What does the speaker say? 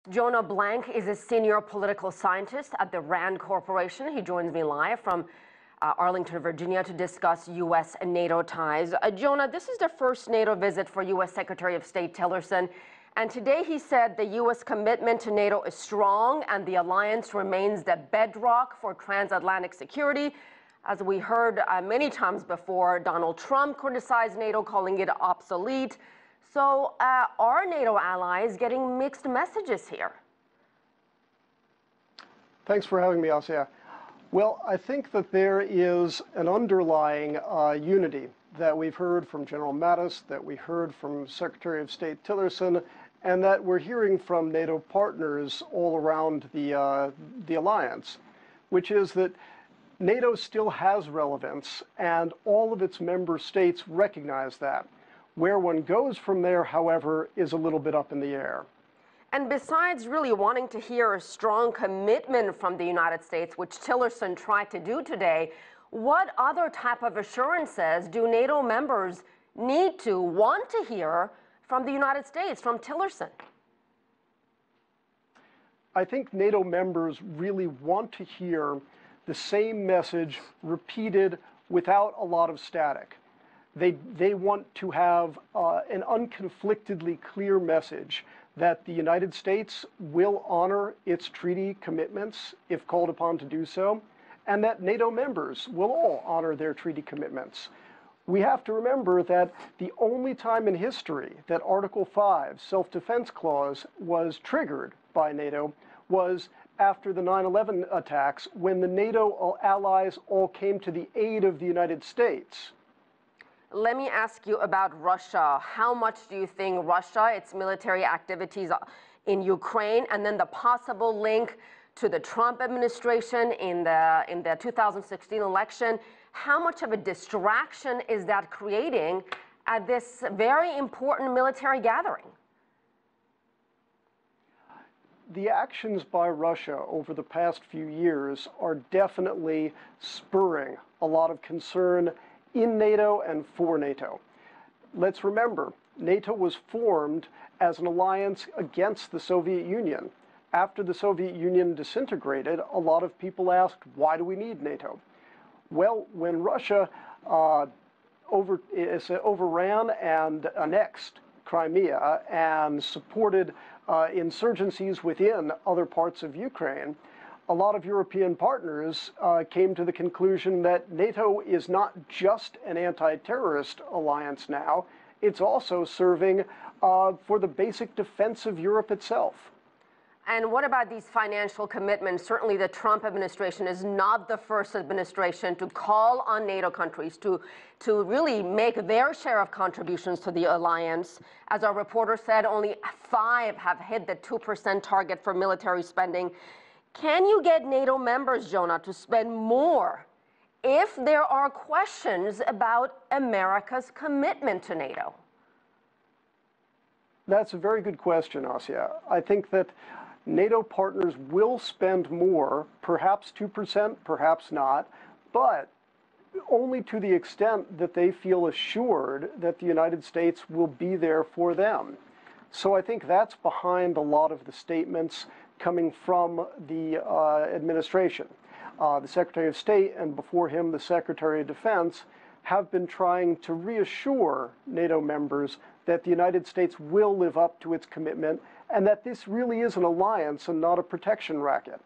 Jonah Blank is a senior political scientist at the RAND Corporation. He joins me live from Arlington, Virginia to discuss U.S. and NATO ties. Jonah, this is the first NATO visit for U.S. Secretary of State Tillerson. And today he said the U.S. commitment to NATO is strong and the alliance remains the bedrock for transatlantic security. As we heard many times before, Donald Trump criticized NATO, calling it obsolete. So are NATO allies getting mixed messages here? Thanks for having me, Asieh. Well, I think that there is an underlying unity that we've heard from General Mattis, that we heard from Secretary of State Tillerson, and that we're hearing from NATO partners all around the alliance, which is that NATO still has relevance, and all of its member states recognize that. Where one goes from there, however, is a little bit up in the air. And besides really wanting to hear a strong commitment from the United States, which Tillerson tried to do today, what other type of assurances do NATO members need to want to hear from the United States, from Tillerson? I think NATO members really want to hear the same message repeated without a lot of static. They want to have an unconflictedly clear message that the United States will honor its treaty commitments if called upon to do so, and that NATO members will all honor their treaty commitments. We have to remember that the only time in history that Article 5, self-defense clause, was triggered by NATO was after the 9/11 attacks, when the NATO allies all came to the aid of the United States. Let me ask you about Russia. How much do you think Russia, its military activities in Ukraine, and then the possible link to the Trump administration in the 2016 election, how much of a distraction is that creating at this very important military gathering? The actions by Russia over the past few years are definitely spurring a lot of concern in NATO and for NATO. Let's remember, NATO was formed as an alliance against the Soviet Union. After the Soviet Union disintegrated, a lot of people asked, why do we need NATO? Well, when Russia overran and annexed Crimea and supported insurgencies within other parts of Ukraine, a lot of European partners came to the conclusion that NATO is not just an anti-terrorist alliance now, it's also serving for the basic defense of Europe itself. And what about these financial commitments? Certainly the Trump administration is not the first administration to call on NATO countries to really make their share of contributions to the alliance. As our reporter said, only 5 have hit the 2% target for military spending. Can you get NATO members, Jonah, to spend more if there are questions about America's commitment to NATO? That's a very good question, Asieh. I think that NATO partners will spend more, perhaps 2%, perhaps not, but only to the extent that they feel assured that the United States will be there for them. So I think that's behind a lot of the statements coming from the administration. The Secretary of State and before him the Secretary of Defense have been trying to reassure NATO members that the United States will live up to its commitment and that this really is an alliance and not a protection racket.